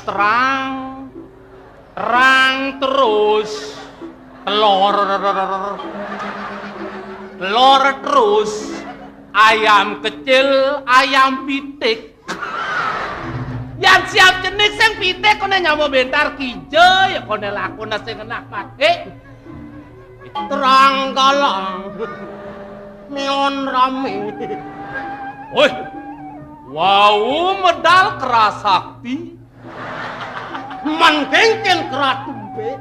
terang terus telur terus ayam kecil ayam pitik yang siap jenis yang pitik kone nyamu bentar kijo ya kone laku nasi kena pake terang galang neon rame woi wow medal kerasakti mangkengken keratumbe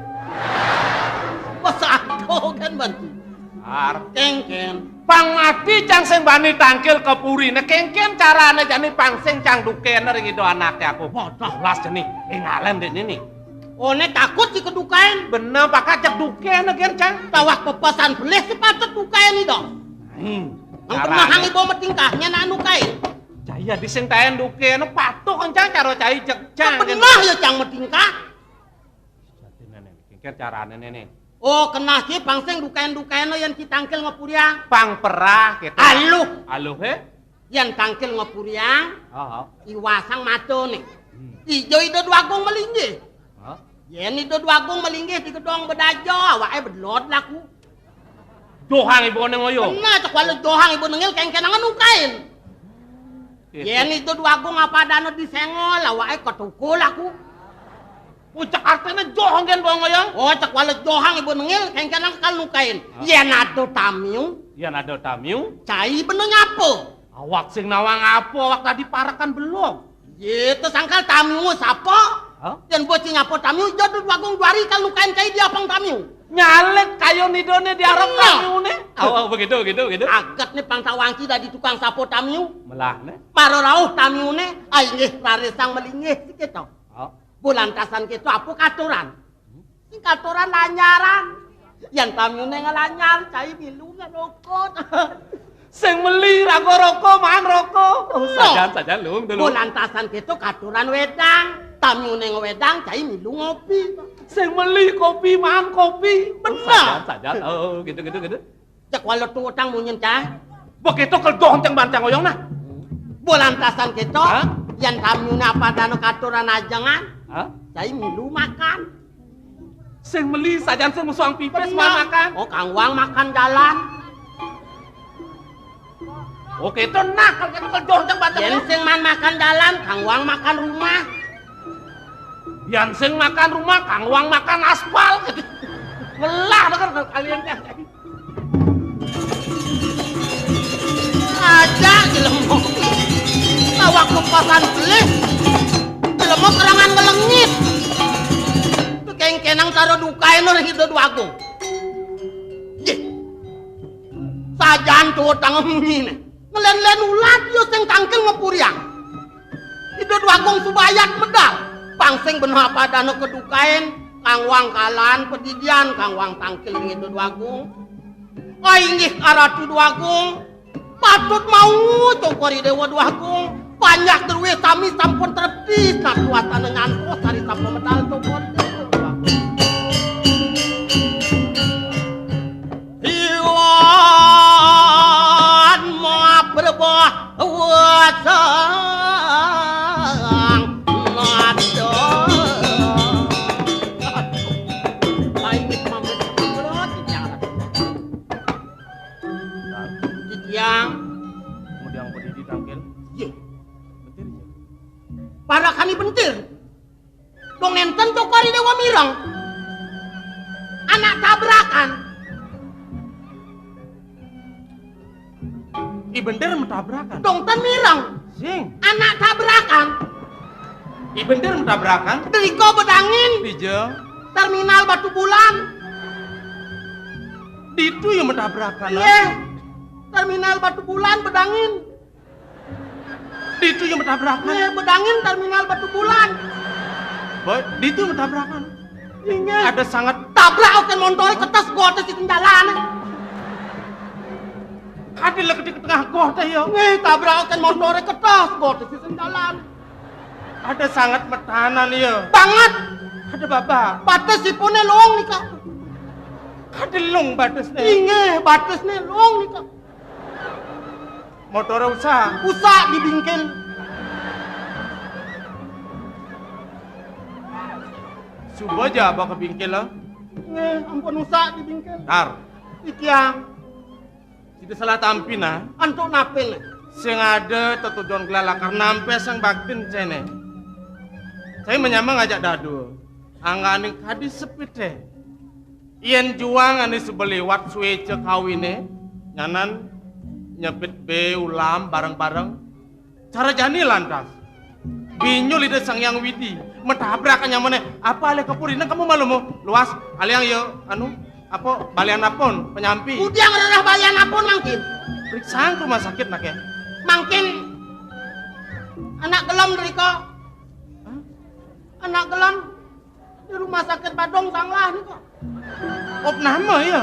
pasado kan bantu kengken pangati cang sing bani tangkil kepurine kengken carane jani pangsing cang dukener gitu anaknya aku bodoh las jeni ngalen deh ini one takut si kedukain bener pakai cek dukener kan cang tawak pepesan beles si patut dukain itu ang kemahang ibu metingkahnya nanu kain caya dising tayan dukener patuh kan cang caro cai cek cang bener ya cang metingkah jadi nenek kengken carane nenek oh, kena sih pangsing dukain-dukain yang ditangkil ngepuriang. Pang perah gitu. Aluh he? Yang tangkil ngepuriang. Iwasang mato nih. Ijo itu duagung melinggih. Yen itu duagung melinggih di gedong bedajo. Awake bedlot laku. Dohang ibu nengoyo. Benar, cek walau dohang ibu nengil keng-kenangan nukain. Yen itu duagung apa dana disengol. Awake ketuku laku. Pucak artinya johong kan bohong ngoyong? Oh cak walet johong ibu nengil keng-kenang kal nukain. Yen ado tamiu. Cai bener nyapo. Awak sing nawang apa awak tadi parakan belum? Itu sangkal tamiu sapa? Yen bocing nyapo tamiu jodoh wagung duari kal nukain cai dia pang tamiu. Nyalek kayo nidone diarep tamiu ne. Oh begitu. Agat nih pang tawangki dari tukang sapo tamiu. Melah ne. Paro rauh tamiu ne. Aingih raresang melingih sikit toh. Bulantasan gitu apa katuran? Ini katuran lanyaran. Yang tamu ngelanyar, cai milu ngerokok. Sing meli rago rokok, man rokok. Sajan lung dulu. Bulantasan gitu katuran wedang. Tamu ngewedang, cai milu ngopi. Sing meli kopi, man kopi. Benar. Sajan. Oh gitu. Cek walau tuh utang munyin cah. Begitu kedoh ceng bancang oyong nah. Bulantasan gitu. Yang tamu apa dano katuran ajangan. Cai milu makan. Sing meli sajan sing musuang pipes makan. Oh Kang Wang makan jalan. Oke itu nah kalau kita kedoh ceng bancang. Yang sing man makan jalan, Kang Wang makan rumah. Yang sing makan rumah, Kang Wang makan aspal. Ngelah denger kalian kan. Aja jelembok. Tawak kepasan beli. Jelembok kerangan ngelengit. Itu keng-kenang taruh dukain orang hidup duagung. Sajan tuh tangan ini. Ngelen-len ulat yo sing tangkil ngepuriang. Hidup duagung subayat medal. Pangsing bener apa dano kedukain. Kang Wang kalan pedidian. Kang Wang tangkil hidup duagung. Aingih aratu duagung. Patut mau cokori dewa duagung. Banyak terwes kami sampun terpis. Nah kuatan dengan pos hari sampun medal cokori dewa duagung. Iwan mau berbuah wasang nado. Aingih mamet berot yang kemudian beri ditangkil. Iya. Bentir ya. Para kani bentir. Dong enten cokori dewa mirang. Anak tabrakan. I bentir mentabrakan. Dong ten mirang. Sing. Anak tabrakan. I bentir mentabrakan. Deliko bedangin. Pijo. Terminal Batu Bulan. Itu yang mentabrakan. Iya. Terminal Batu Bulan bedangin. Itu yang mentabrakan. Iya, bedangin terminal Batu Bulan. Boy, itu mentabrakan. Iya. Ada sangat tabrak oke montore ketas gua di jalan. Ada lagi di tengah gua teh yo. Nih, tabrak oke montore ketas gua di jalan. Ada sangat metahanan yo. Banget. Ada bapak. Batas sipune long nih kak. Ada long batasnya. Iya, batasnya long nih kak. Motor usah di bingkel. Coba aja apa ke bingkel lah. Ampun usah di bingkel. Tar, Ikiang, tidak salah tampi nah. antuk napil. Sing ada tetujuan gelalakar nampe sang baktin cene. Saya menyamang ngajak dadu. Angga aning kadis sepite. Ien juang ani sebeliwat suwe kawine. Nyanan nyepit be ulam bareng-bareng. Cara jani lantas. Binyu lidah sang yang widi. Mentabrak nyamane. Apa ale kepurina kamu malu mo? Luas. Ale yang yo anu apa balian apun penyampi. Udiang rarah balian apun mangkin. Periksaan ke rumah sakit nak ya. Mangkin anak gelam dari kau. Anak gelam di rumah sakit Badong sanglah nih kok. Op nama ya.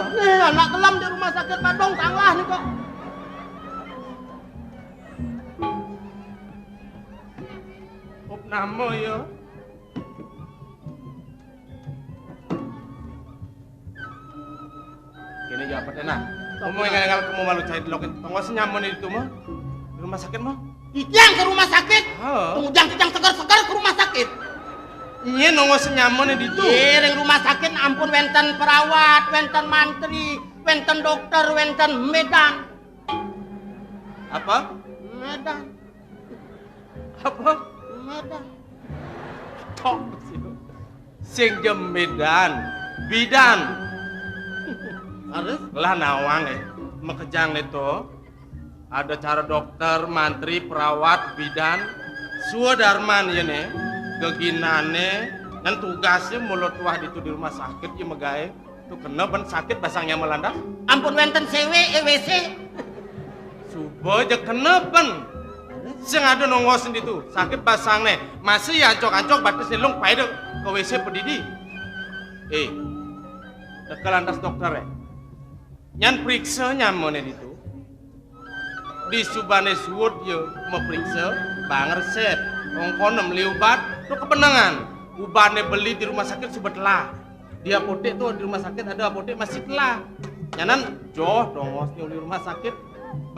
Anak gelam di rumah sakit Badong sanglah nih kok. Op nama ya. Kini jawab nah. Kamu yang kamu malu cari loket. Tunggu nyaman itu mah. Di rumah sakit mah. Ikiang ke rumah sakit. Oh. Kemudian segar-segar ke rumah sakit. Iya nunggu senyaman di itu. Ring rumah sakit ampun wenten perawat, wenten mantri, wenten dokter, wenten medan. Apa? Medan. Apa? Medan. Tok sing jem medan, bidan. Harus Lah nawang mekejang itu. Ada cara dokter, mantri, perawat, bidan, suadarman ya nih, geginane, dan tugasnya mulut wah itu di rumah sakit ya megai, tuh kena ben sakit basangnya melanda. ampun wenten CW, EWC. Subuh aja kena ben, sing ada nongos di tuh sakit basang nih, masih ya acok-acok batas nilung paida ke WC pedidi. Dekat lantas dokter ya, nyan periksa nyaman itu. Di subane suwud yo memeriksa bang resep ongkonem beli obat tuh kepenangan ubane beli di rumah sakit sebetlah di apotek tuh di rumah sakit ada apotek masih telah nyanan joh dongos di rumah sakit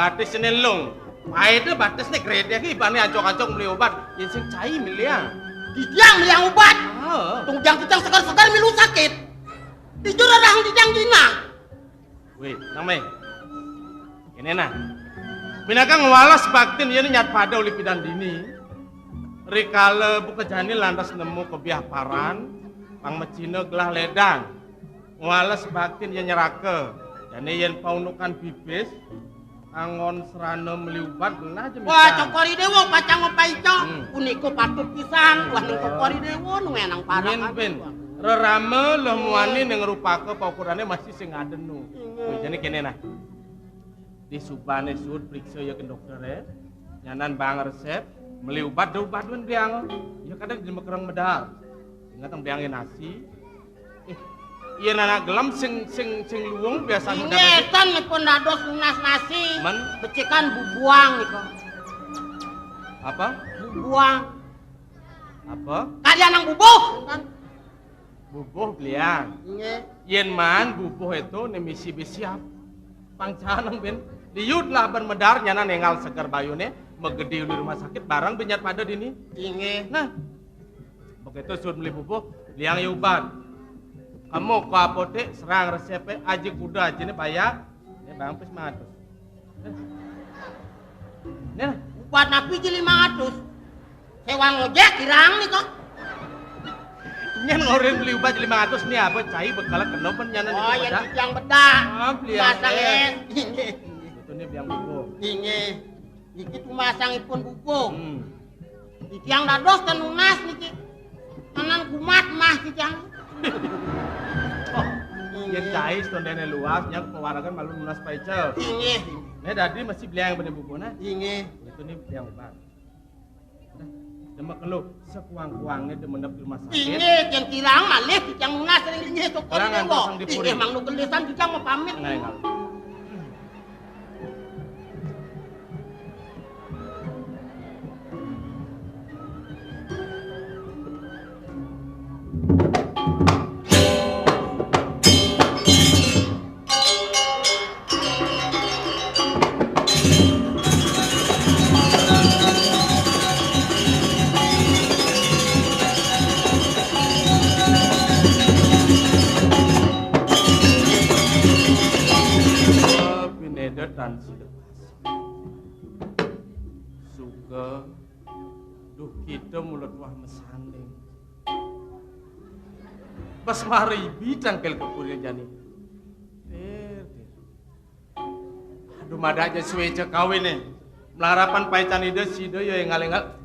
batis nelung paida batis nih grade ya ibane acok-acok beli obat ya sing cai miliang Dijang yang obat. oh Tujang segar-segar milu sakit. Dijur orang dijang dina. weh namanya ini nah Binakang walas baktin ini nyat pada oleh pidan dini. Rikale buka jani lantas nemu kebiah paran, pang mecino gelah ledang. Walas baktin ya nyerake. Jani yen paunukan bibis, angon serana meliubat gelah aja. Wah, cokori dewo pacang opaico. Uniko patut pisan. Wah, ning cokori dewo nu enang parah. Pin. Rerame lemuani ning rupake paukurane masih sing adenu. Wih jani kene nah. Di subane sud periksa ya ke dokter ya nyanan bang resep beli obat dun biang ya kadang di mekerang medal ingatang biangin nasi iya nana gelam sing luwung biasa udah ngetan pun dados lunas nasi men becikan bubuang niko apa bubuang apa kalian yang bubuh kan bubuh beliang yen man bubuh itu nemisi bisiap pangcanang ben diut lah ban medar nyana nengal segar bayune megede di rumah sakit barang benyat pada dini inge nah begitu sudah beli bubuh liang yubat kamu ke apotek serang resepnya aji kuda aja nih bayar ini bang pis matus nah obat napi jadi 500 sewa ngojek kirang nih kok nyan ngorin beli obat 500 nih apa cai bekal kena pen nyana oh ya yang bedak masang inge itu nih biang bubuh inge iki tumasangipun bubuh iki yang dados dan lunas niki anan kumat mah kijang yang cai stondene luas yang pewaragan malu lunas paicel inge nih dadi masih beli yang bener bubuh nah inge itu nih biang obat demek lu sekuang-kuangnya demenep di rumah sakit inge yang kirang malih kijang lunas sering inge sokor dewo inge mang nu gelisan kijang mau pamit enggak sidet dan sidet suka duh kita mulut wah mesanding pas maribi cangkel kepuri jani aduh mada aja suwe kawin nih melarapan paitan ide sida ya yang ngalengal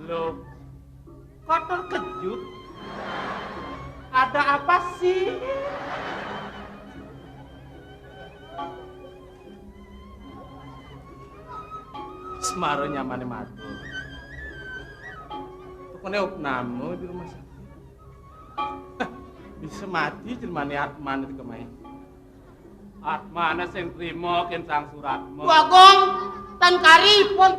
lo kok terkejut ada apa sih Semaro nyaman matur. Tukune opname di rumah sakit. Bisa mati jelmane Atman itu kemae. Atmane sing trima ken sang suratmu. Bagong tan karipun.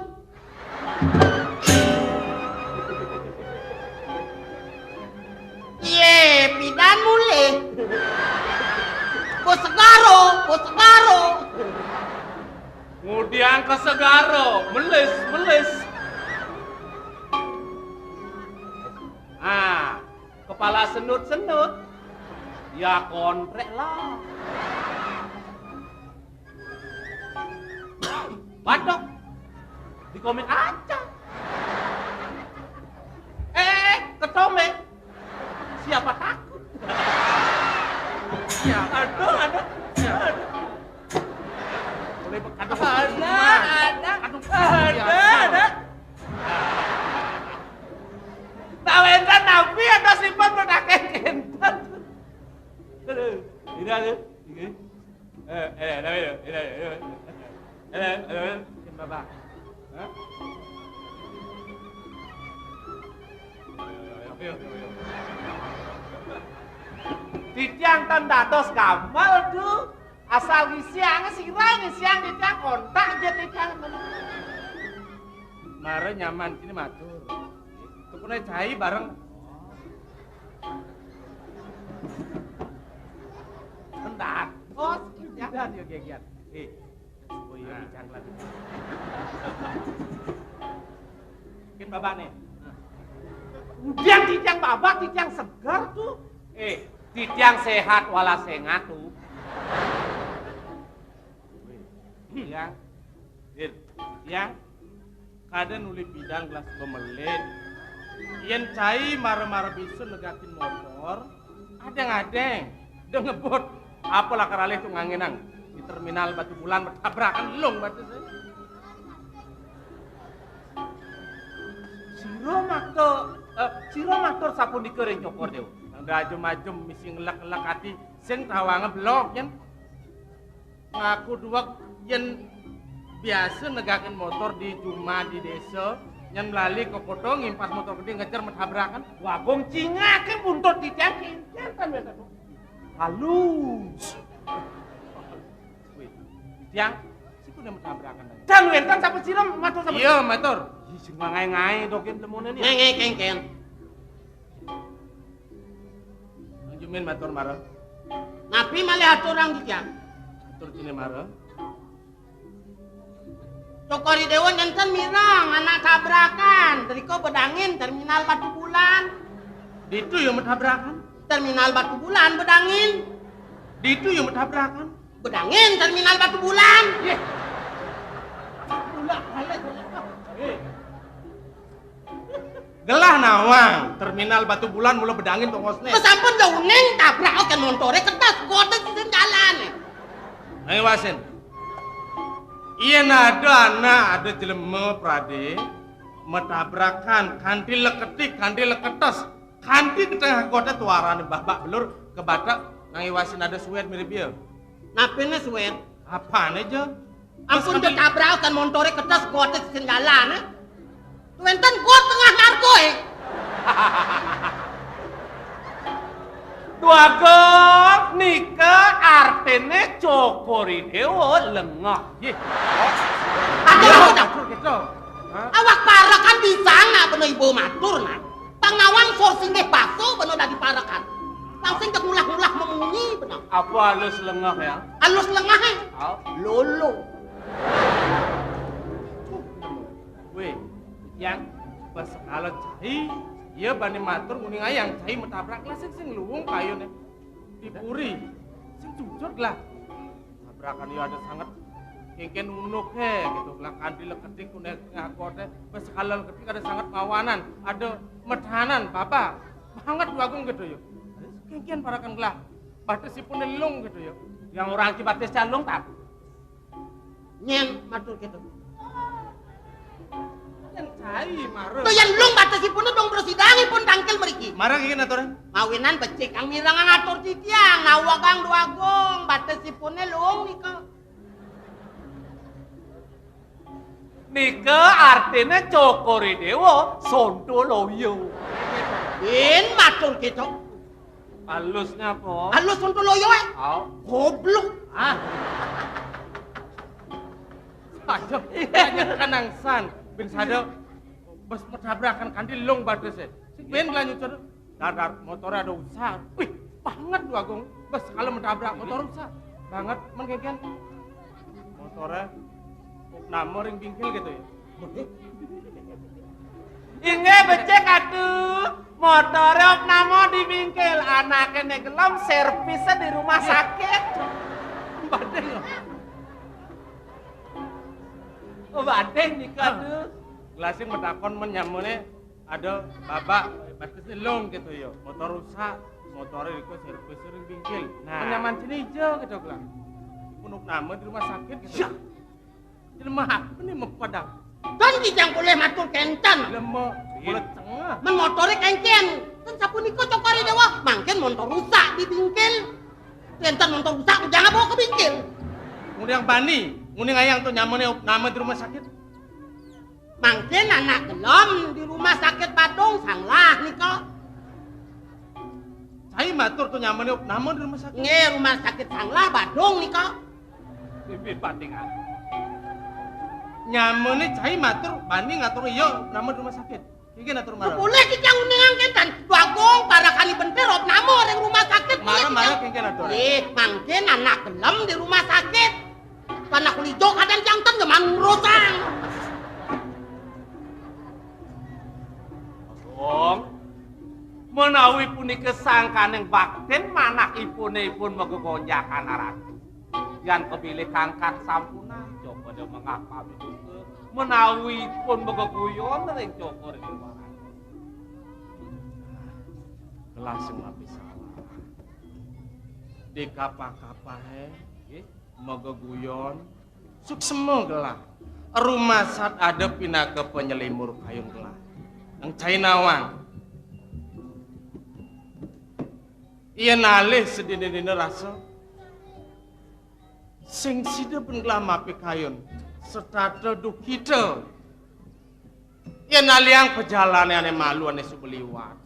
Ye, pidan mulih. Bos segaro. Kemudian ke Segaro, meles. Ah, kepala senut-senut. Ya kontrek lah. Batok. Di komen aja. Ketome. Siapa takut? Ya, aduh. Ada. Tawentan nabi ada simpan berdake kentan. Tidak. Bapak. Titiang tandatos kamal tuh. Asal ngisiang titiang kontak aja titiang. Mare nyaman sini matur. Tukune cai bareng. Bentar. Oh, jangan yo gegiat. Oh iya bicang lagi. Mungkin babak nih. Udian titiang babak, titiang segar tuh. Titiang sehat wala sengat tuh. Yang kada nuli bidang gelas bemelit yen cai mara-mara bisu negakin motor adeng-adeng udah ngebut apalah karalih tuh ngangenang di terminal Batu Bulan bertabrakan lung batu saya siro maktor sapun dikering cokor dew udah ajem-ajem misi ngelak-ngelak hati sing tawang ngeblok yen ngaku dua yen biasa negakin motor di Juma di desa yang melalui ke kota ngimpas motor gede ngejar mentabrakan wagong cingake buntut titiang kan halus titiang siku udah mentabrakan dan wentan sampai siram motor sampai iya motor sing ngai-ngai dokin lemune nih ngai kengken anjumin motor marah napi malih aturang titiang atur cine marah Cokori Dewan jantan mirang anak tabrakan dari kau bedangin terminal Batu Bulan ditu yang mentabrakan terminal Batu Bulan bedangin ditu yang mentabrakan bedangin terminal Batu Bulan gelah nawang terminal Batu Bulan mula bedangin tongosnya pesampun dauneng tabrak kan montore kertas gotek di jalan ayo wasin iya ada jelema prade metabrakan kanti leketos kanti ke tengah kota tuaran babak belur ke batak ngangiwasin ada suet mirip dia napene suet apaan aja ampun ditabrak kan montore kertas gotek di jalan tuentan got tengah narko Duagong nika artene cokori dewa lengah. Awak parakan di sana bener ibu matur nah. Pangawang sourcing deh bakso bener dari parakan. Langsung ke ngulah-ngulah memunyi bener. Apa halus lengah ya? Halus lengah lolo. Weh, yang pas kalau cai iya bani matur kuning ayang cai metabrak lah sing luwung kayone dipuri sing jujur lah tabrakan ya ada sangat kengken unuk gitu lah kandil ketik kunek ngakote wis halal ketik ada sangat ngawanan ada medhanan bapak banget bagung gitu ya kengken parakan gelah batasipun lelung gitu ya yang orang kibatis calung tak nyen matur gitu yang cai marah tuh yang lung batasipun dong bersidangipun tangkel meriki marah gini aturan mawinan becik ang mirang ngatur titiang nawagang duagong batasipun lung nika Nika artinya cokori dewa sonto loyo. Matur gitu. Halusnya po. Halus sonto loyo goblok. Aja banyak kanangsan. Bin sada bas tabrakan kandil long batese. Si ben lanjut sada. Dadar motornya ada usaha. Wih, banget lu Agung. Bas kalau menabrak motor usaha. Banget men keken. Motornya nama ring bingkil gitu ya. Inge becek atuh. Motornya nama di bingkil. Anaknya gelem servisnya di rumah sakit. Badeng. Oh badeng nih kadu. Gelasing medakon menyamune ada babak batasnya long gitu ya. Motor rusak. Motornya itu servis ring bingkil. Penyaman sini hijau gitu gelang. Punuk nama di rumah sakit gitu. Jelema apa nih mempadang? Dan dijang boleh matur kencan. Jelema boleh tengah. Men motore kengken. Kan sapuniko cokori dewa. Mangken motor rusak di bingkil. Kencan motor rusak jangan bawa ke bingkil. Ngundang bani, ngundang ayang tuh nyamannya nama di rumah sakit. Mangken anak gelom di rumah sakit Badung sanglah niko. Saya matur tuh nyamannya nama di rumah sakit. Nge rumah sakit sanglah Badung niko. Bibit patingan. Nyamane cai matur bani ngatur iya nama rumah sakit. Iki ngatur marah. Boleh kita ngundang kencan. Bagong para kali bentar op nama orang rumah sakit. Marah kengken ngatur. Mangken anak gelem di rumah sakit. Karena kulijo kadang jantan geman rosang. Bagong. Menawi punika sangkaning bakten manakipun megegonjakan arat. Yan kepilih kangkat sampuna. Coba dia mengapa itu menawi pun begeguyon ring cokor di luar. Kelas semua bisa. Di kapah-kapah megeguyon suksema gelah. Rumah sat ada pinaka penyelimur kayung gelah. Yang Cainawang. Ia nalih sedini-dini rasa sing sida pengelah mapi kayun setata dukita ia naliang perjalanan yang malu ane subeliwat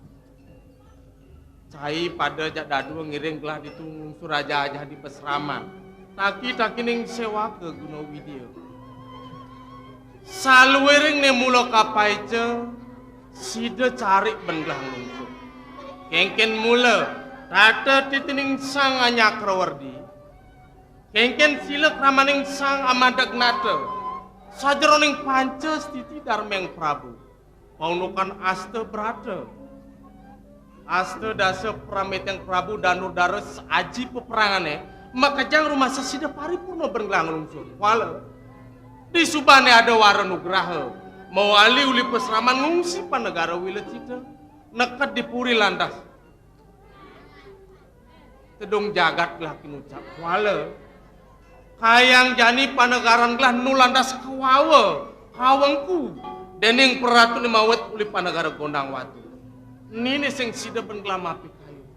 cai pada jak dadu ngiring gelah ditunggu suraja aja di pesraman taki ning sewa ke Gunung Widya saluwering ne mulo kapai ce sida cari bengelah nungsu kengken mula tata titining sang anyakrowardi kengken sila kramaning sang amadak nata sajeroning panca stiti darmeng Prabu paunukan asta brata asta dasa prameteng Prabu danu dares aji peperangane makajang rumah sasida paripurna bergelang lungsur wala di subane ada wara nugraha mawali uli pesraman ngungsi panegara wilecita nekat di puri landas tedung jagat lah kinucap wala hayang jani panegaran gelah nulandas kawawa kawangku dening peratu limawet uli panegara gondang watu nini sing sida bengelah mapi kayu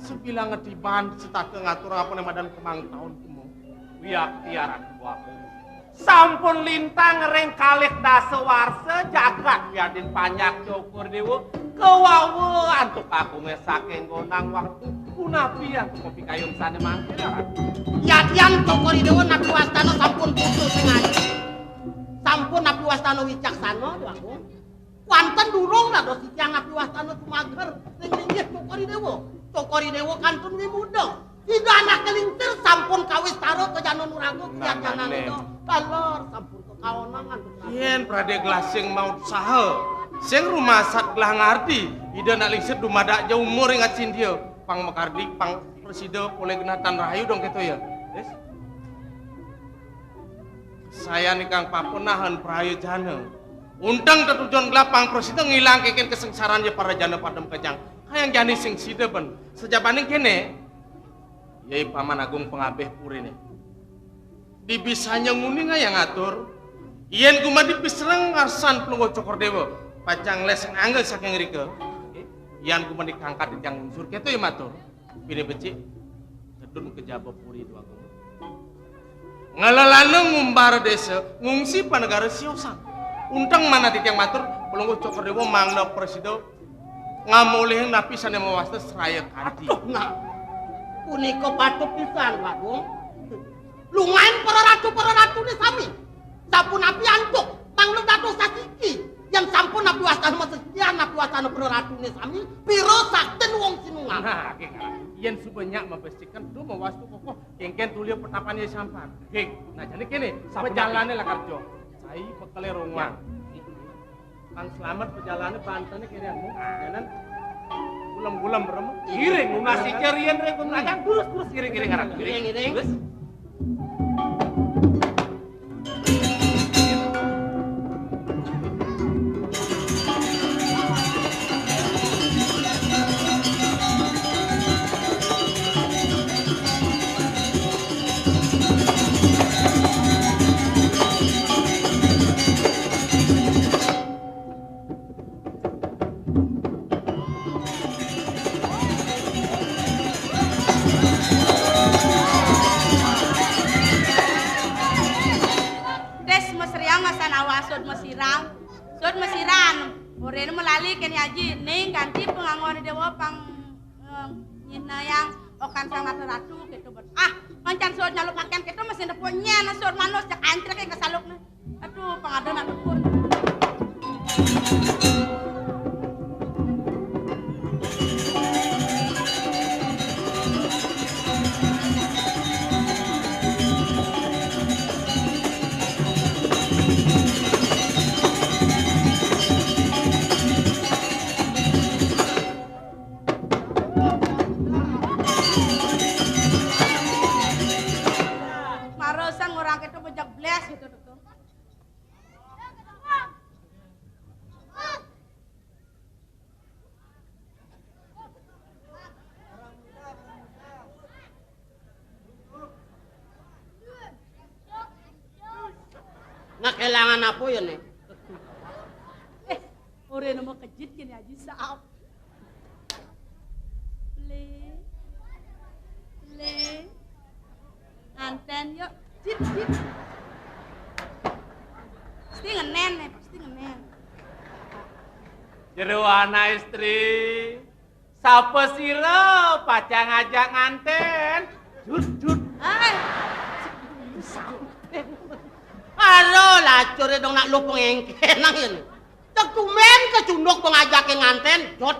sebilang ngetiban setake ngatur apa nemadan kemang tahun kemu wiak tiaran waku sampun lintang reng kalih dasa warsa jagat biadin panyak cukur dewa kawawa antuk aku ngesake gondang waktu punapi antuk kopi kayung sana mangkir Yadian cokori dewa nabi wastana sampun putus sengaja. Sampun nabi wastana wicaksana doang. Wanten durung lah dosi tiang nabi wastana sumager. Ning cokori dewa. Cokori dewa kantun wi muda. Tiga anak kelintir sampun kawis taro ke Jano Nurago kiacanan itu. Kalor sampun ke kaonangan. Yen prade glasing mau saha. Sing rumah sat gelah ngarti. Ida nak lingset dumadak jauh umur ingat cindia. Pang mekardik pang presida oleh genatan rahayu dong gitu ya. Yes. saya nih Kang papunahan prayo jana. Undang tetujuan gelapang prosita ngilang keken kesengsarannya para jana padam kejang. Hayang jani sing sida ben. Sejabaning kene. Yai Paman Agung pengabeh puri nih. Dibisanya nguning yang ngatur. Iyan kumadi pisreng ngarsan pelunggo cokor dewa. Pacang leseng anggal saking rike. Iyan kumadi kangkat yang unsur keto ya matur. Bini becik. Sedun kejaba puri dua agung. Ngalalana ngumbar desa ngungsi pa negara siosan. Untang mana titik yang matur pelunggu cokor dewa mangna presiden ngamulih napisan yang mewasta seraya kanti. Aduh nah, puniko patut pisan Agung. Lungain para ratu ni sami. Sampun api antuk mangna dados sakiki. Yang sampun api wastana sekian api wastana para ratu ni sami. Piro sakten wong sinungan. Nah, iyan subanyak membestikan tu mewastu kokoh kengken tulia petapannya sampan. Hei, nah jadi kini perjalanannya lah karjo. Saya pekele rongwang. Kang selamat perjalanannya bantannya kirianmu. Jalan gulam-gulam berem. Giring ngasih cerian rekun ragang terus giring harap. Giring. Terus. Sud mesiran, orene melali kene aji ning ganti pengangon dewa pang nyina yang okan sang ratu gitu bet. Ah, mancan sud nyaluk pakaian gitu mesin deponya na sud manus jak antrek ke salukna. Aduh, pangadeuna dukun. Nak kelangan apa ya nih? Ore nama kejit kini aja saap. Le, anten yuk, jit. Pasti ngenen nih, pasti ngenen. Jeruana istri, sapa sira pacang ngajak nganten. Jut. Alo lacur dong nak lu pengengken nang ini. Cek cumen kecunduk pengajak nganten, jot.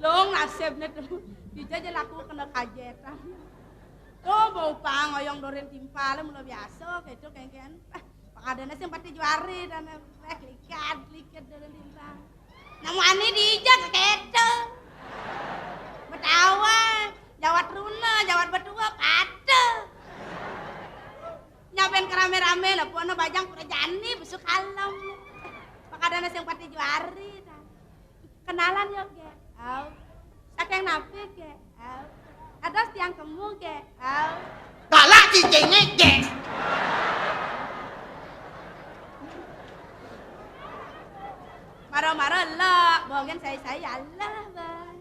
Long nasibnya tuh, dijajah laku kena kajetan. Tuh bau pang oyong doren timpal, mulai biasa gitu kengken. Pakadana simpati juari dan likat doren timpal. Namu ani dijak gitu. Betawa, jawat runa, jawat berdua pade. Nyaben kerame-rame lah, puana bajang pura jani besuk alam. Pakadana simpati juari. Kenalan yuk ge. Sakeng napi ge. Ada tiang kemu ge. Galak cicingnya ge. Mara-mara lah, bagian saya Allah bang.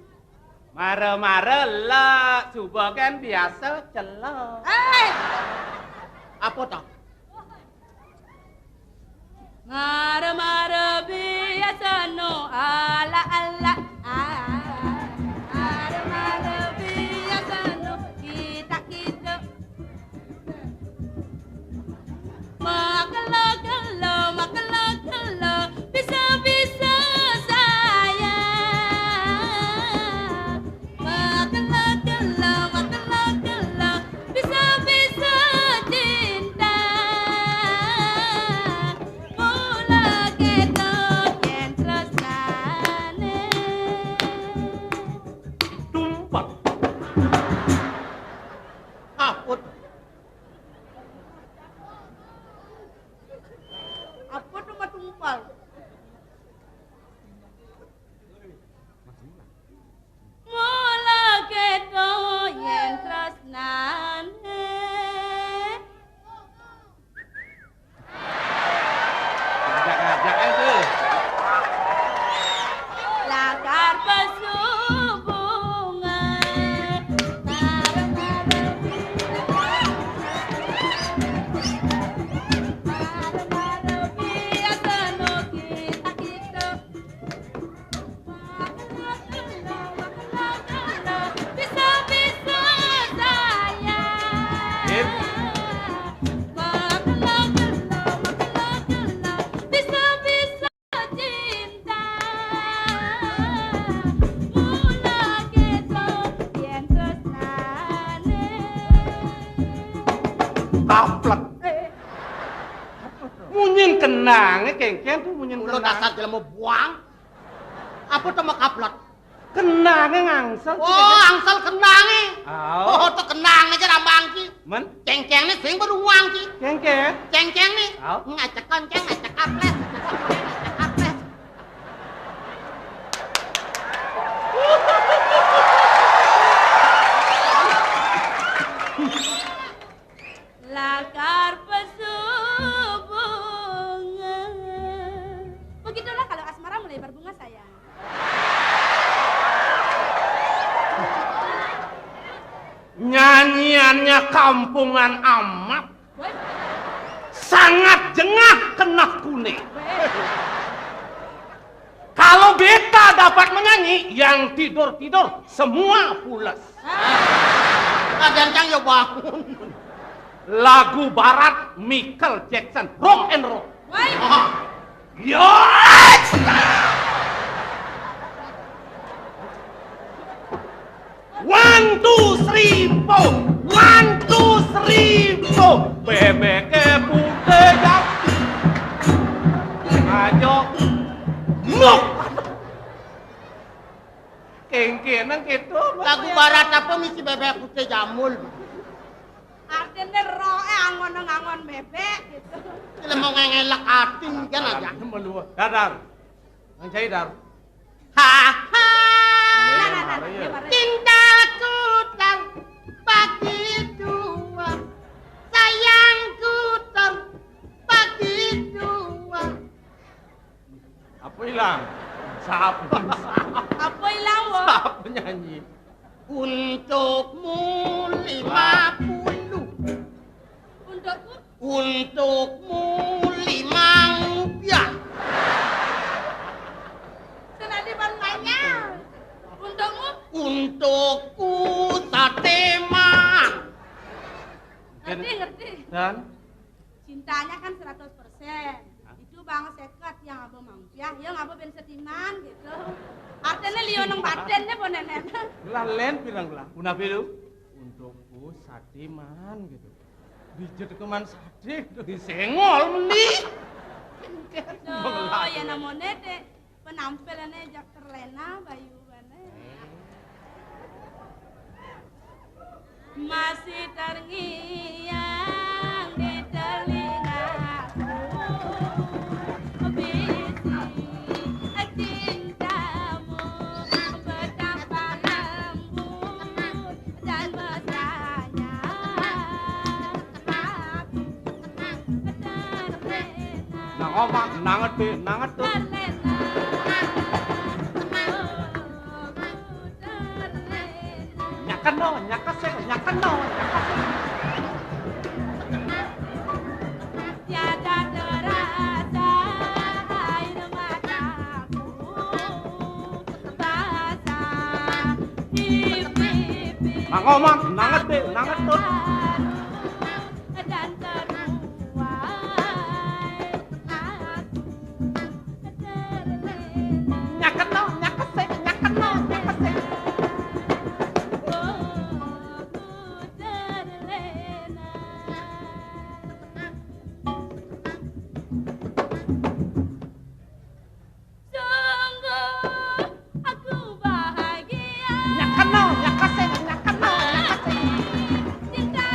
Mare lah, subagan biasa celok. Apa tak? Mara biasa no ala. Mara biasa no kita. Makalo, bisa saya. Makalo, bisa cinta. Mula ketok yen tresnane. kaplet. Munyin kenange kengken tuh munyin Lu kenang. dasar jelema buang. Apa tuh mau kaplet? Kenange ngangsel. Oh, angsal kenange. Aw. Oh, tuh kenange aja rambang ki. Men Cengcengnya sing baru uang ki. kengken. Cengceng nih. Aw. Ngacak konceng, ngacak kaplet. Ngacak kaplet. Lakar pesubungan. Begitulah kalau asmara mulai berbunga sayang. Nyanyiannya kampungan amat. Woi, Sangat jengah kena kuning. woi. Kalau beta dapat menyanyi, yang tidur-tidur semua pulas. Kadang cang ya bangun. Lagu barat Michael Jackson, rock and roll. Woi, Yes! One, two, three, four. One, two, three, four. Bebeknya putih jati. Ayo. Nuk. Kengkenan gitu. Lagu barat apa misi bebek putih jamul. artinya roe angon-angon bebek gitu. Kita mau ngelak ating kan aja. Menua. Dadar. Ang cai dar. Haha. Nah, dia baru. Cintaku terbagi dua, sayangku terbagi dua. Apa hilang? Siapa? Apa hilang wo? Siapa nyanyi? Untukmu 50, Untukku untukmu 5 rupiah. senadi bantuannya. Untukmu Untukku sate mang. ngerti. Dan Cintanya kan 100%. Itu bang seket yang abang mangpiah, yang abang ben setiman gitu. Artinya liyo nang badannya po nenek. gelah len bilang gelah. Una bilu untukku satiman gitu. Dijet keman sate disengol meni. So, ya namanya deh penampilannya jak terlena bayu bane. Masih terngiang di telingaku bisik cintamu betapa lembut dan mesranya aku terlena. Nang omah nanget tuh. Nyakan no, nyakasek, nyakan no, nyakasek. Tiada terasa air mataku basah di pipi Nang omah nanget tuh. dan teruai aku terlena. Nyakan no, nyakasek, nyakan no, nyakasek. Nyakan no, nyakasek, nyakan no, nyakasek. Cinta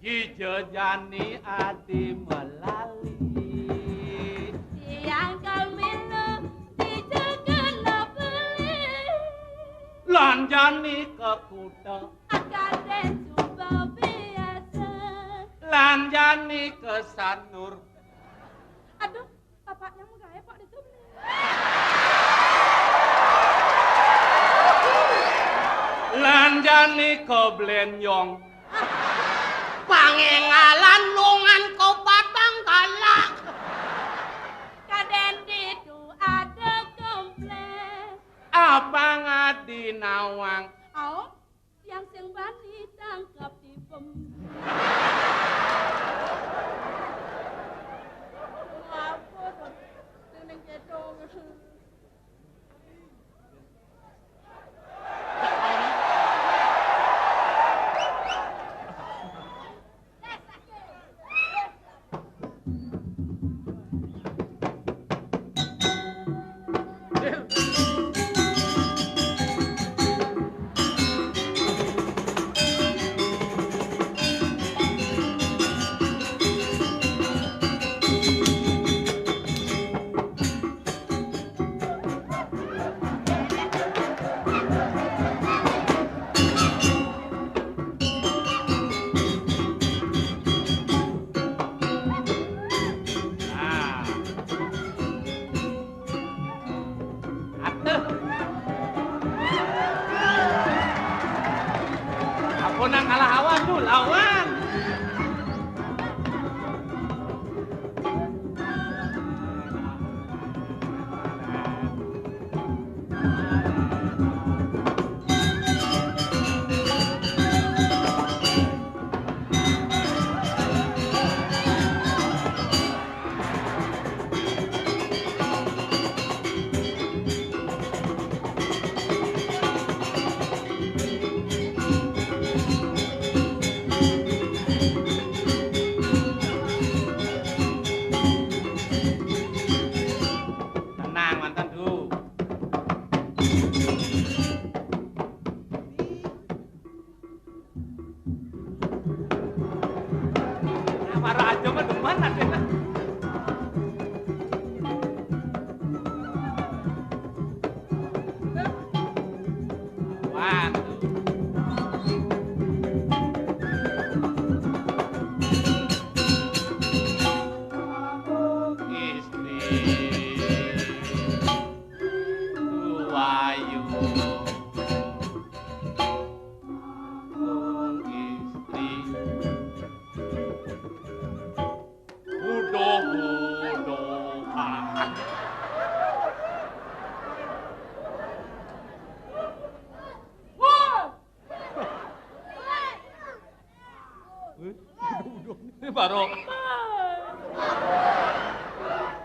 Jani adi melali Siang kamilu dijegana beli Lanjani ke kuda Akade coba biasa Lanjani ke sanur Aduh, bapaknya mau gaya pak itu beli Lanjani ke blenyong Pangengalan lungan kau batang galak. Kaden itu ada komplek Apa ngadi nawang Oh, yang sing bani tangkap di pem Apa tuh? Neng gedong Nang kalah awan tuh lawan. Marah aja mah demen adena. Waduh.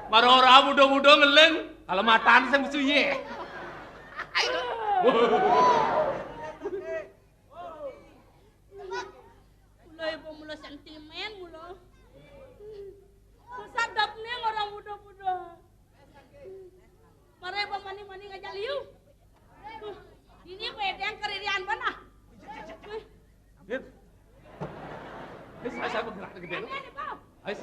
Baru orang muda-muda ngeleng kalau mataan saya mesti ye. Mulai mula sentimen mula. Sadap nih orang muda-muda. Mare mani-mani ngajak liu. Ini wedang keririan mana? Saya bergerak gede lu. Ais.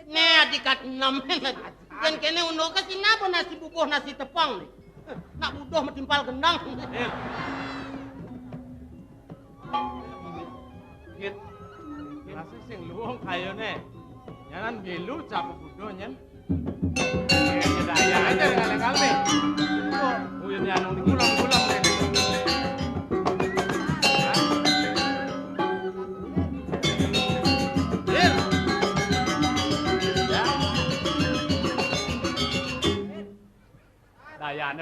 Nih adikat 6 dan kene uno ke sini apa nasi bubuh nasi tepang nih. Nak budoh metimpal gendang. Git. Nasi sing luang kayone. Jangan belu capek budoh nyen. Ya daya aja kali-kali. Oh, ini anu ngulang-ngulang.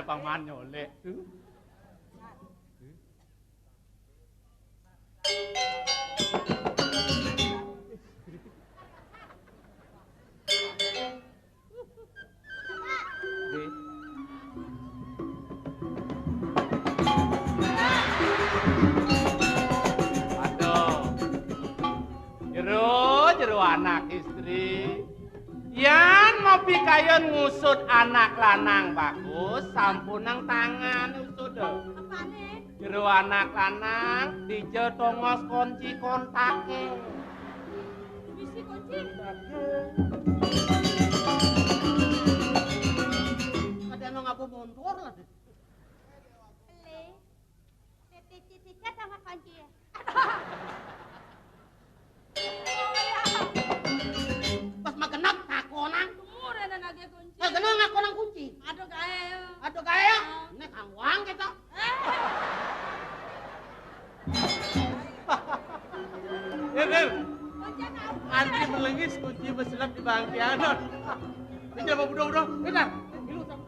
ada paman nyolek tuh. Jero anak istri yan mau pikayon ngusut anak lanang bagus sampun nang tangan usut Apane? jero anak lanang dijo tongos kunci kontake Bisi kunci. Kadang ngapu montor lah. Ele. Titik-titiknya sama kunci ya. Pas magenap takonan. Murah dan lagi kunci. Magenap ngakonang kunci. Aduh gaya. Aduh gaya. Nek angwang kita. Ner Kunci apa? antri melengis kunci meselap di bangkianan ini apa budak-budak benar ilu sama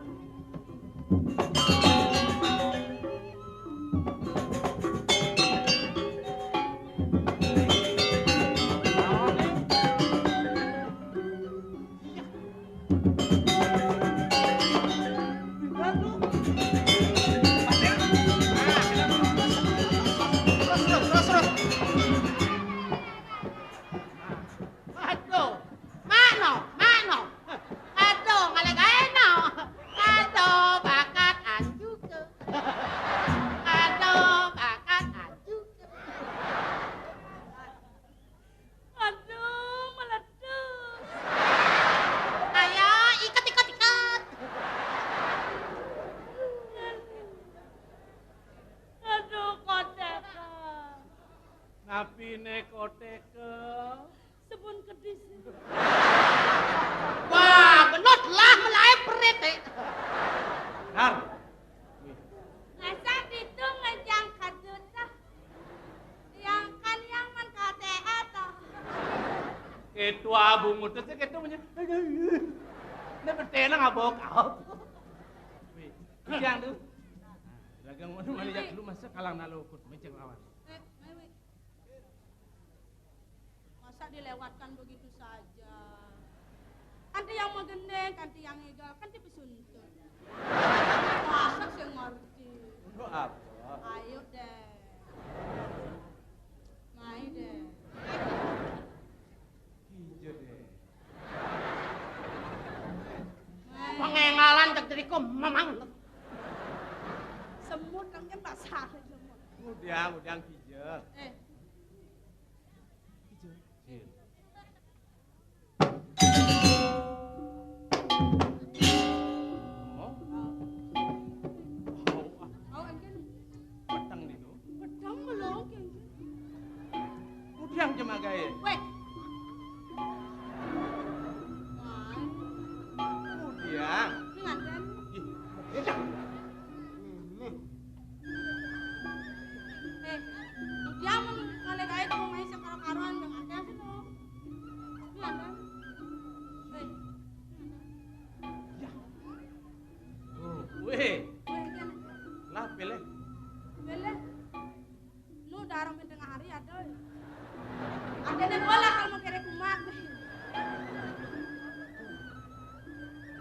Aduh. Mano, mano. Aduh, ngalagaeno. Aduh, bakat anjuke. Aduh, bakat anjuke. Aduh, meletus. Ayo, ikat, ikat, ikat. Aduh, koteka. napine koteke Sebun kedis. Wah, benot lah mulai perit. Har Ngasa itu ngejang kaduta. Yang kan yang man KTA toh. ketua abu mutus ketua punya ini bertena ngabok yang tuh dagang mana mana jak lu masa kalang nalukut menceng lawan Mewi. Masa dilewatkan begitu saja? Kanti yang mengeneng, kanti yang egal, kanti pesuntun. Masa sih ngerti? untuk apa Ayo deh. Main deh. hijau deh Main. Pengengalan tak diriku memang. Semut kan kan tak salah semut. udang hijau Eh, hijau oh oh kan petang dulu pedang belum kan? udang cuma gaya Weh. Main. udang Ini nganten. Dia mengalih kaya kamu main sekaro-karoan dengan ada sih no. Ini nganten. weh Weh kan. lah pilih Bele. Nu darang di tengah hari ada. Ada dan bola kalau mau kere kumat.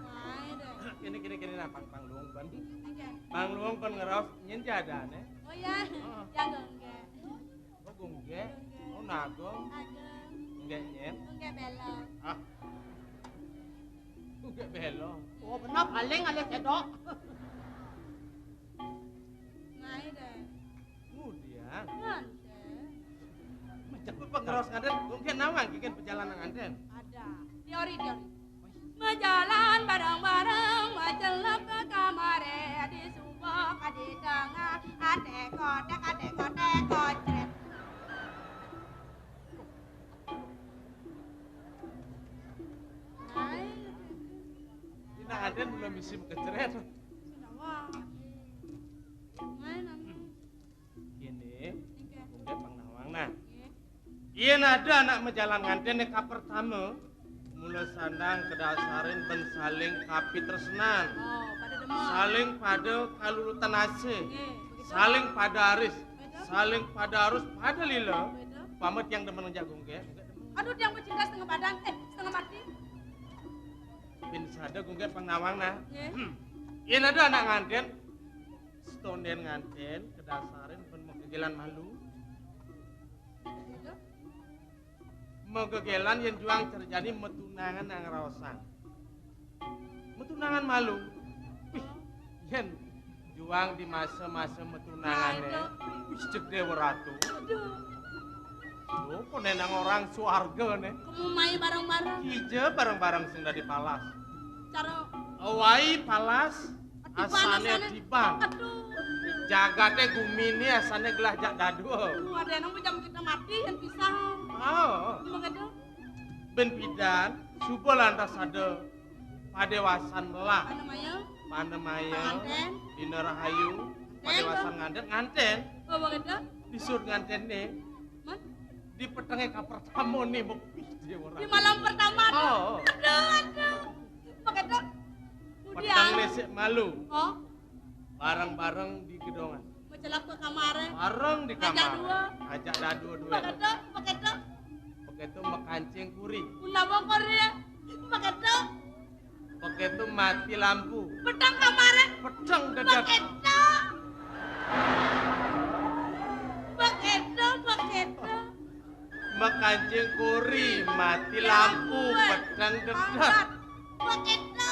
Main deh. kini nah pang luang kan Oke. pang luang kan ngeraus nyen jada ne Oh ya, yang gengge. oh gungge oh nagong Ada. nggak nyen Gengge belok. ah nggak belong Oh, benar paling ada cedok. Main deh. udang Nanti. macam apa ngeros ngaden gungge nawang kikin perjalanan ngaden Ada. Teori. Berjalan bareng-bareng, macelep ke kamar, di subok, di tengah, adek kocret. Main. ini ngaden belum musim keceret Kenapa? Main apa? gini Oke. gungge pang nawang nah Oke. iya ada anak menjalan ngaden nek pertama mula sandang kedasarin bensaling kapi tresnan Oh, pada saling pada kalulutan ase, Nggih, begitu. saling pada aris, Begitu. saling pada arus pada lila. Begitu. Pamet yang demen jagung ke? Aduh, dia bercinta setengah badan, setengah mati. Bin sada gungke pangnawang nah. Nggih. Ini ada anak nganten, stonden nganten, kedasarin pun megegelan malu. Begitu. Megegelan yang juang terjadi metunangan yang rosang. Metunangan malu. Wih, yen juang di masa-masa metunangannya. Wih, cek Dewa Ratu. Aduh, Tuh, penenang orang suarga nih. kamu main bareng-bareng. Ije bareng-bareng sing dari palas. Cara Awai palas, Tiban, asane tiban. Aduh. Jagate gumini asane gelah jak dadu. Ada yang jam kita mati yang pisah. Oh, Begitu. ben pidan, subo lantas ada padewasan melah. Apa namanya? Panemaya, Nganten. Dina Rahayu, padewasan nganten, nganten. Oh, begitu. Disur nganten nih, Man, di petengnya ka pertama nih, bepih dia orang. di malam pertama. Oh. Aduh. Begitu. Petang Kemudian. lesek malu, Oh, bareng-bareng di gedongan. mencelak ke kamarnya. Bareng di Ajak kamar. dua. Ajak dadu dua. Begitu. Begitu. Begitu mekancing kuri. Ulah bokornya. Begitu. Begitu mati lampu. Petang kamarnya. Pedang dadak. Begitu. Begitu. Begitu. Mekancing kuri, mati lampu, pedang dadak. Begitu.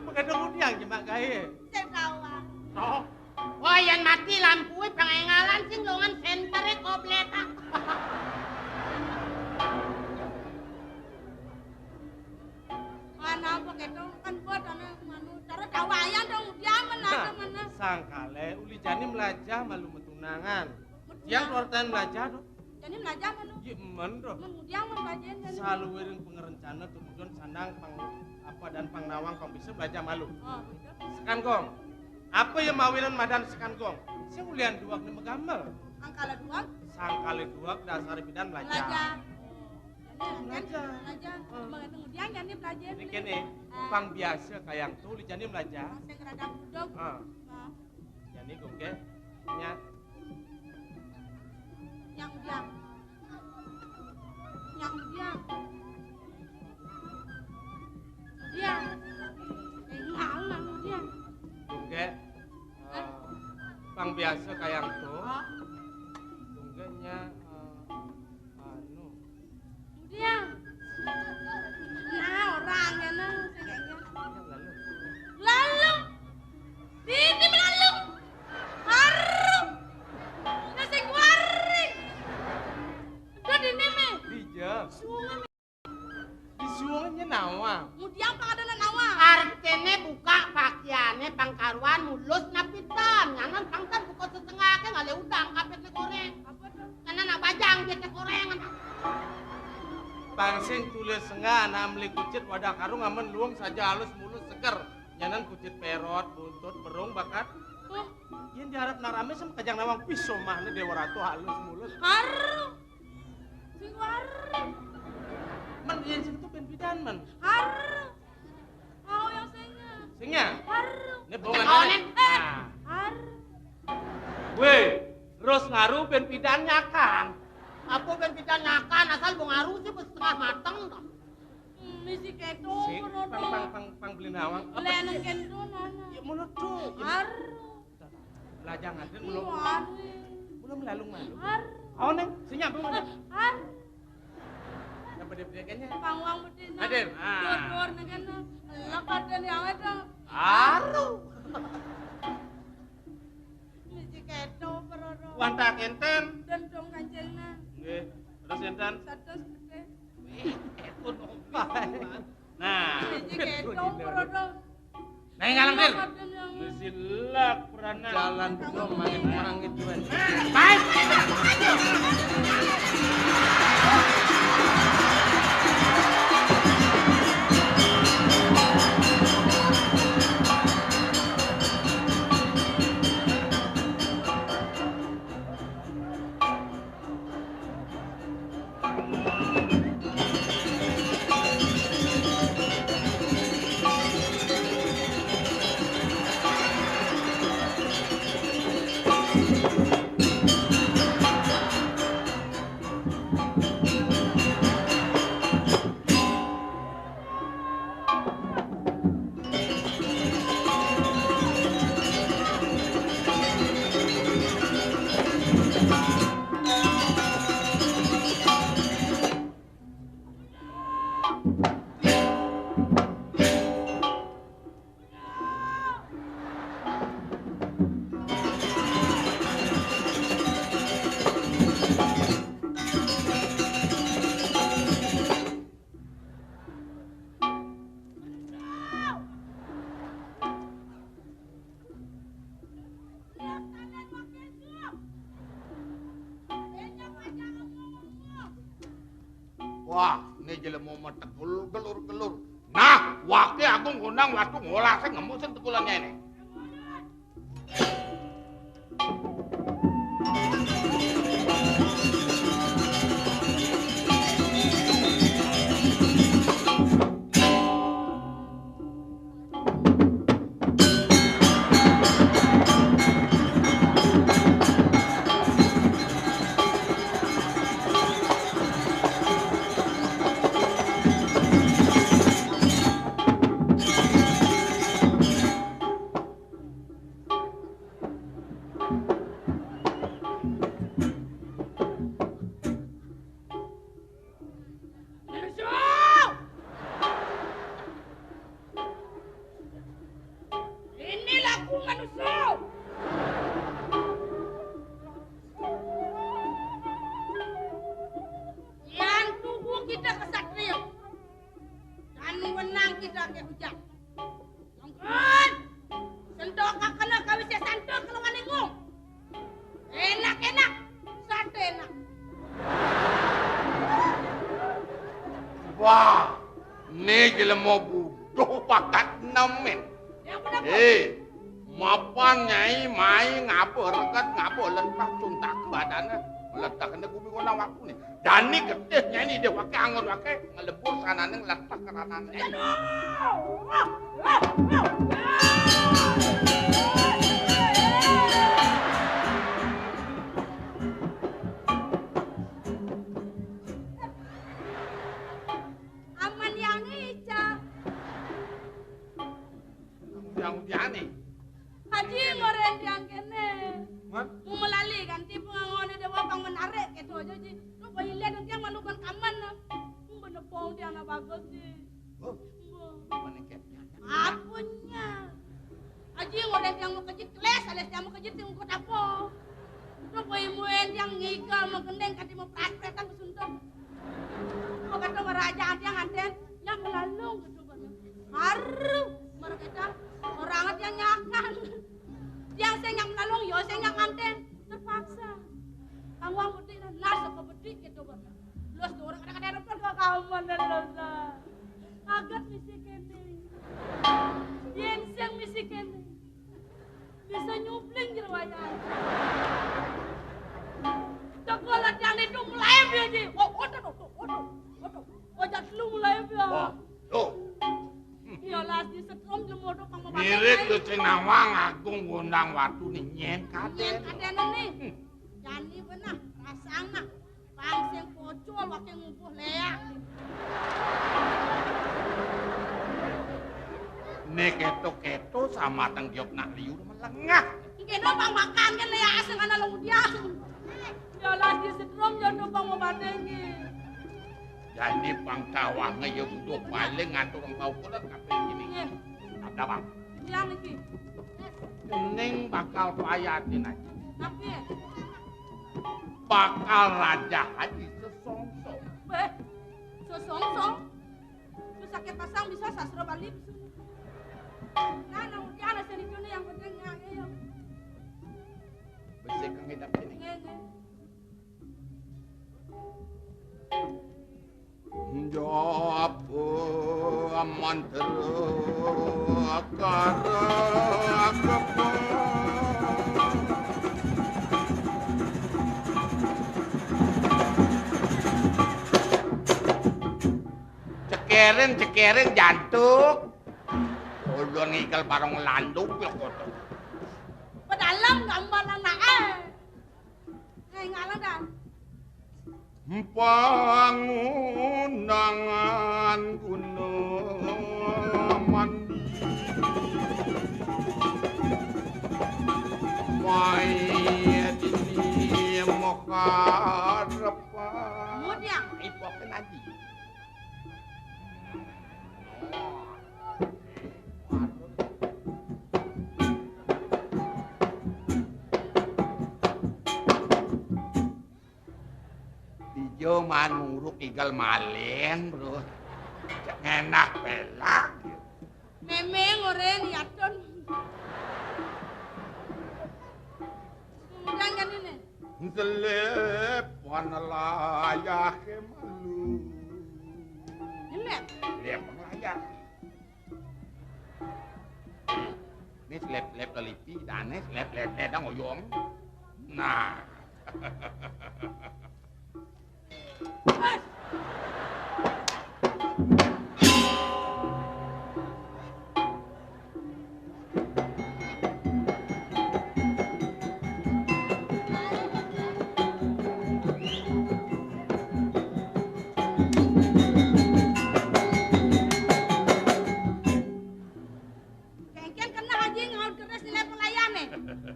Begitu udiang jemak gaye. Saya tahu. Oh, Oh, yang mati lampu pengengalan sing longan sentere komplit. Mana begitu kan buat anak manu cara kawayan dong dia mana mana. sangkale uli jani melajah malu metunangan. Yang keluar tan melajah dong. Jadi belajar manu. Iya men dong. Kemudian membelajar jadi. Selalu wiring pengerencana tujuan sandang pang apa dan pangnawang kong bisa belajar malu. Oh, gitu. Sekan gong. Apa yang mawiran madan sekan gong? Saya ulian duak nih megamel. Angkala dua Sangkale duak dasar bidan belajar. belajar. Belajar. Belajar. Kemudian jadi belajar. Ini kene pang biasa kayak tuh uli jani belajar. Saya kerada budok. Ah, jani gong ke nya Yang dia. Yang dia. Dia. Enggak lah dia. gong ke pang biasa kayak tuh. Oh, Gong nya anu. dia. Nah, orangnya nah, saya kayaknya. Lalu. Lalu, ini lalu, haru, nasi goreng, udah di neme, Dija, sungai, disuangnya nawa. kemudian apa ada nawa, Artene buka pakaiannya pangkaruan mulus napitan. Nyanan pangkan buka setengah ke ngale udang kapet goreng. apa tuh? Karena nak bajang dia goreng. Pangsing tulis sengah namli kucit wadah karung aman luang saja halus mulus seger. Nyanan kucit perot, buntut, berung bakat. Oh, Yang diharap narame sama kajang nawang pisau mahnya Dewa Ratu halus mulus. haru, si goreng, Men yang situ ben-bidan men. haru, mau yang saya, Singnya. haru, Ini bongan. Oh, Nen. Nah. haru, Weh, terus ngaruh ben-bidan nyakang. Apa ben kita nyakan asal bongaru sih setengah mateng dah. misi keto, Si pang beli nawang. leneng keto nana, Ya mulut tuh. haru, Belajar ngaden si belum. haru, Belum lalung malu. haru. Oh neng, sinyap belum ada. Har, Yang bede-bedekannya. pangwang betina. Aden, ah. Dor negana. Lapadan yang ada. Aru. Misi keto peroro. Wanta kenten. Dendong kanjengna. Nggih, terus enten. Satu gede. Nah, Misi keto peroro. Nah, ngalang dir. Lapadan yang Mesilak peranan. Jalan dong mangit itu. Baik. Wah, ini jelema metek gelur-gelur. Nah, wake aku ngundang waktu ngolah sing ngemusin tekulannya ini. Wah, ini jelema buduh pakat nemen. Mapan nyai mai ngapa rekat ngapa letak cuntak badannya meletak kena bumi kona waktu nih. Dani getih nyai dia pakai anggur pakai ngelebur sanane ngeletak karanane. Aman yang icak. Yang jani. Haji ngoren yang kene. Mau melali kan tipe ngone dewa pang menarik gitu aja ji. Lu bayi lihat nanti yang manukan kaman. Bener pong dia anak bagus ji. Apunya. Haji ngoren yang mau kejit keles, alias yang mau kejit yang mau apa? Lu bayi muen yang ngigal mau gendeng kati mau prat-pratan kesuntuk. Mau kata meraja yang anten yang melalung gitu banget. Haru mereka orang yang nyakan. Yang saya yang melalung, yo saya yang anten terpaksa. Kamu mudik dan nasa ke bedik gitu banget. Los tuh orang kadang-kadang depan ke kaman dan losa. Agat misi kene. Yenseng misi kene. Bisa nyupling jerwaya. Cokolat yang itu mulai dia ji. Oh, odo. Ojat lu mulai dia. Wah, tuh. Iyalah di setrum jemodo pang mabak. Mirip ke Cenawang agung ngundang waktu nih nyen kaden. Kaden nih. Jani benar rasana. Pang sing pocol wake ngumpuh leak. Nek keto-keto sama tenggiop nak liur melengah. Kena pang makan kan leak asing ana lungdiang. Iyalah di setrum jodoh pang mabak iki. Jadi pangkawangnya ya udah paling ngatur engkau pula kabeh gini. Ada bang. Yang iki. Ning bakal payatin aja. Tapi Bakal Raja Haji sesongsong. beh sosongsong. Sakit pasang bisa sastra Bali. Nah, ujian seni kene yang penting ya. Besi kang hidup ini. Ngene. Jawab mantra akara akapa. Cekerin jantuk. Udah ngikel bareng landuk ya kotor. Pedalam gambar anake. Ngalang dah. Pangundangan gunung mandi Mayat ini mokarapan Mudiang. Ipokin aja Dijo manuruk igal malen bro enak pelak Memeng oren yadon. Mudiang kan ini. Selep layak malu Ini. Selep layak Ini selep kelipi dan ini selep ledang oyong Nah Kengken kena haji ngaut keras nilai pelayane.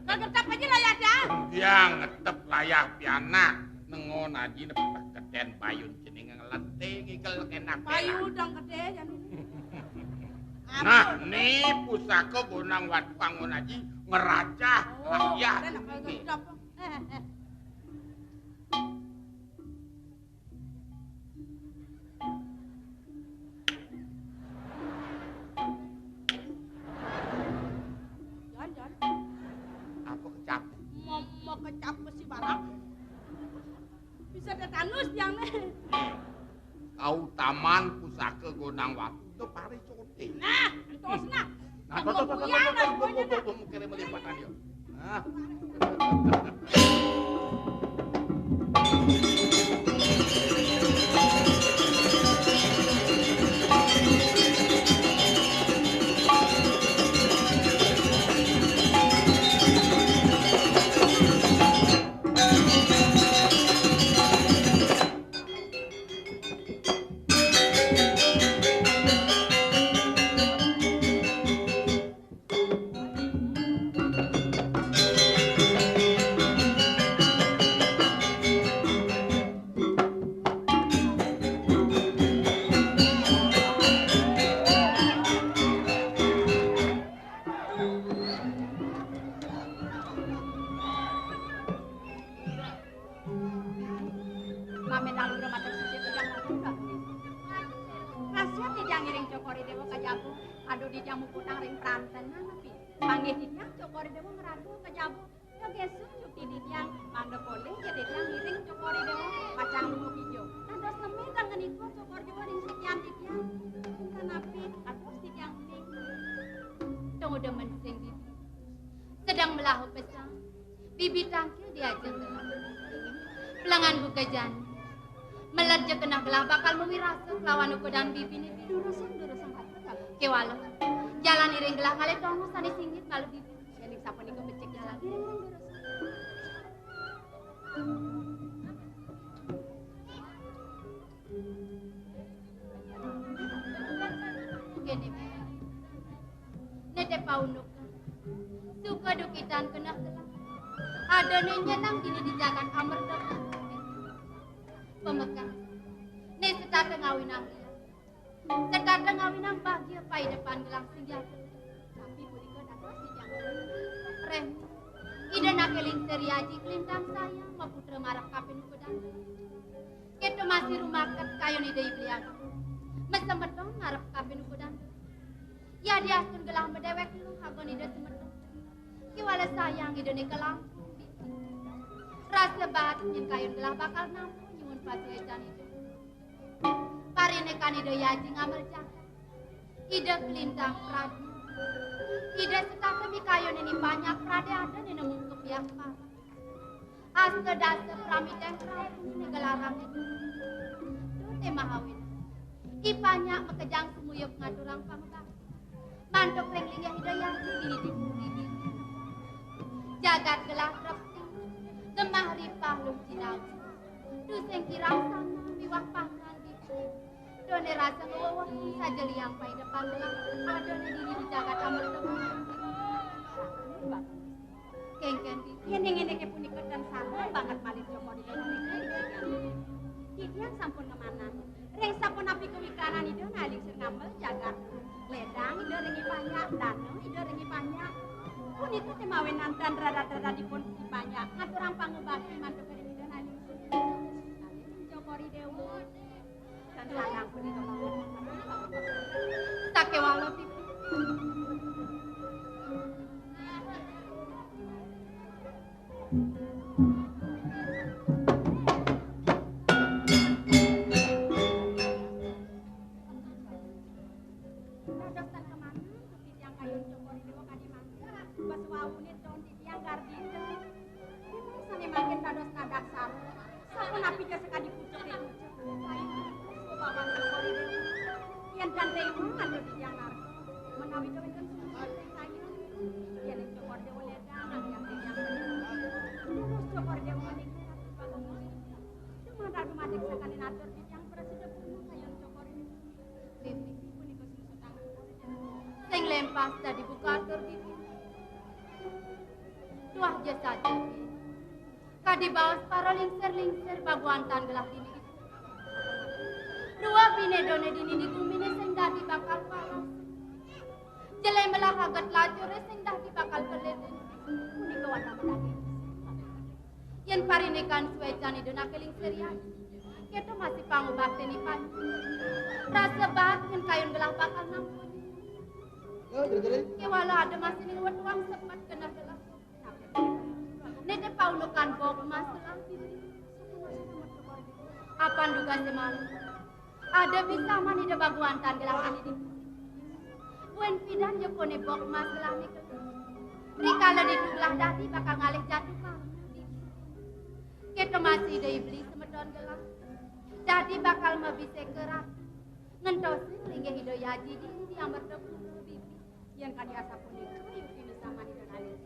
Kagetap aja lah ya dah. Dia ngetep layak piana nengon aji nepek keten payun jening ngelenting ikel enak Payu dong gede jan ini. Nah, nih pusaka gonang wat pangon aji ngeracah layak. Ada nak kagetap. Jan. Apa kecap? Mau kecap besi barang. Bisa tetanus yang nih. Kau taman pusaka gonang watu itu pari cote. Nah, terus nah. Nah, tuh, kirim melipatan yuk. Nah. Aduh di jamu putang ring pranten napi. Panggih dityang cokori dewa ngeradu kejabu. Ya gesu yuk di dityang mangga poleh ya dityang ngiring cokori dewa macang lumuk hijau. Kados nemi tangan iku cokori dewa ring setian dityang. Kanapi kados dityang ning. Tunggu demen sing bibi. Sedang melahu pesan. Bibi tangkil diajeng dalam. Pelangan buka jani. Melerja kena gelah bakal mewirasa kelawan ukudan bibi ni durusan kewalo jalan iring gelah ngale tongo sani singgit malu bibi yang sapa niku becek jalan iring durus gini nete paunuk suka dukitan kena gelah ada nyenang gini di jalan kamar depan pemegang ne setata ngawinang Sedada ngawinang bahagia pai depan gelang senjata. Tapi budika dapat si jangan. Rem. Ida nakeling seriaji kelintang sayang maputra marak kapin kudan. Kita masih rumah ket kayon ida iblian. Mesemedong ngarep kapin kudan. Ya diasun gelang medewek lu hakon ida semedong. Kiwala sayang ida ni kelampung. Rasa bahat nyen kayon gelah bakal nampun nyuwun pati ejan ida. Parinekan ida yaji ngamal jahat. Ida kelintang pradi. Ida setaka mikayon ini banyak pradi ada ni nemungkup yang parah. Asta dasa pramiden pradi ni gelarang itu. Dute mahawin. Ipanya mekejang semuyup ngaturang pamebak. Mantok renglingnya ida yaji ini dipuri di. Jagat gelah repti. Gemah ripah lum cinau. Tu sing kirang sana miwah pangan gitu. Done rasa ngewah saja liang pai depan gelang. Adone diri di jagat amel teman. Kengken yen ngene ke punika dan salah banget malih Joko di dalam Didiang sampun kemana? Reng sampun api kewikaran itu naling sing ngamel jagat ledang itu rengi banyak dano itu rengi banyak. Punika teh mawe nantan rada-rada dipun banyak. Ngaturang pangubakti mantu kering itu naling Joko Dewa dan salang punika mawon. Sakewalo pipi. Sing lempas tadi buka atur bibi. Tuah je saja. Kadi baos para lingser baguantan gelah dini. Dua bine done dini di gumine sing dadi bakal paras. Jele melah hagat lacure sing dadi bakal keleden. Punika wana melagi. Yen parinekan suecani dona kelingser ya. Keto masih pangubakti ni pan. Rasa bahat ngen kayun gelah bakal nampun. Kewala ada masih ning wetuang sepat kena gelah. Nede paulukan bok masalah apa duga semalam ada bisa mani de baguantan gelah ini buen pidan je pone bok masalah ni ke rikala ditulah dadi bakal ngalih jatuh kau keto masih de iblis semedon gelah dadi bakal mabise kerak ngentos linggih hido yaji di yang berdebu bibi yang kadi asa pone kayu ini sama ni dan alis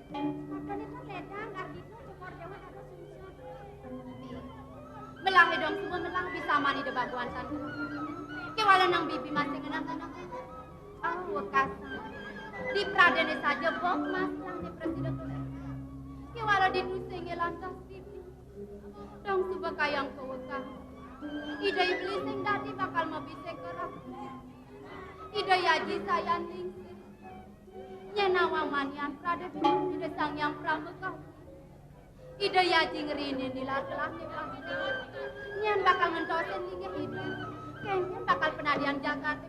makanya kan ledang ardito cokor dewa ada susut melang dong semua melang bisa mani de baguantan kewala nang bibi masih ngenang-ngenang wakasa di pradene saja bok mas lang di presiden kewala di nusinge lantas bibi dong suba kayang kewekah ide iblis sing dadi bakal mabise kerak ide yaji sayan ningsir nyenawang manian pradene ide sang yang pramekah ide yaji ngerini nilah-gelah ni pasti nyen bakal ngentosin linggih ide kengken bakal penadian jagat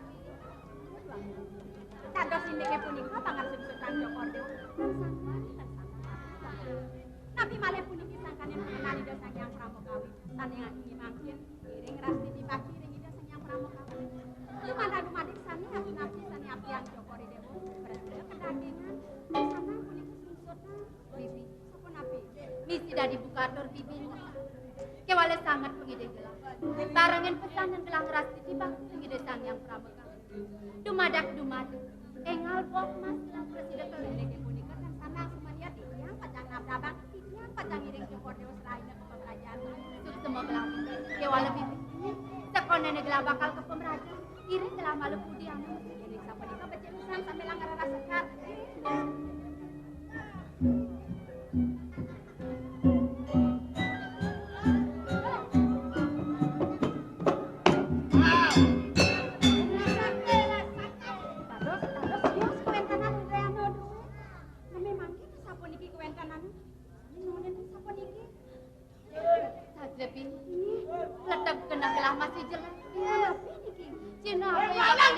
kados ini ke punika banget suksesan Jokor Dewa tapi malih puniki sangkane mengenali dosang yang pramukawi tane ingin mangkin iring rasti dibagi ring ida sang yang pramukawi lumana dumadik sami api sani api yang Jokor Dewa berada kedagingan sana puniki sungsutna bibi sopun api misi dari bukator bibi kewale sangat pengide gelang barengin pesan dan gelang rasti dibagi pengide sang yang pramukawi dumadak engal bok mas lang presiden keleleke punika kan sana sumania tiyang pacang nabrak tiyang pacang iring Jokor Dewa selaina ke pemerajan suk semua gelang kewala bibi sekonene gelang bakal ke pemerajan iring gelang malu pudi anu jadi sapunika becelusan sampai langgar rasa sekat Lebih letap kena gelah masih jelek. Cina apa yang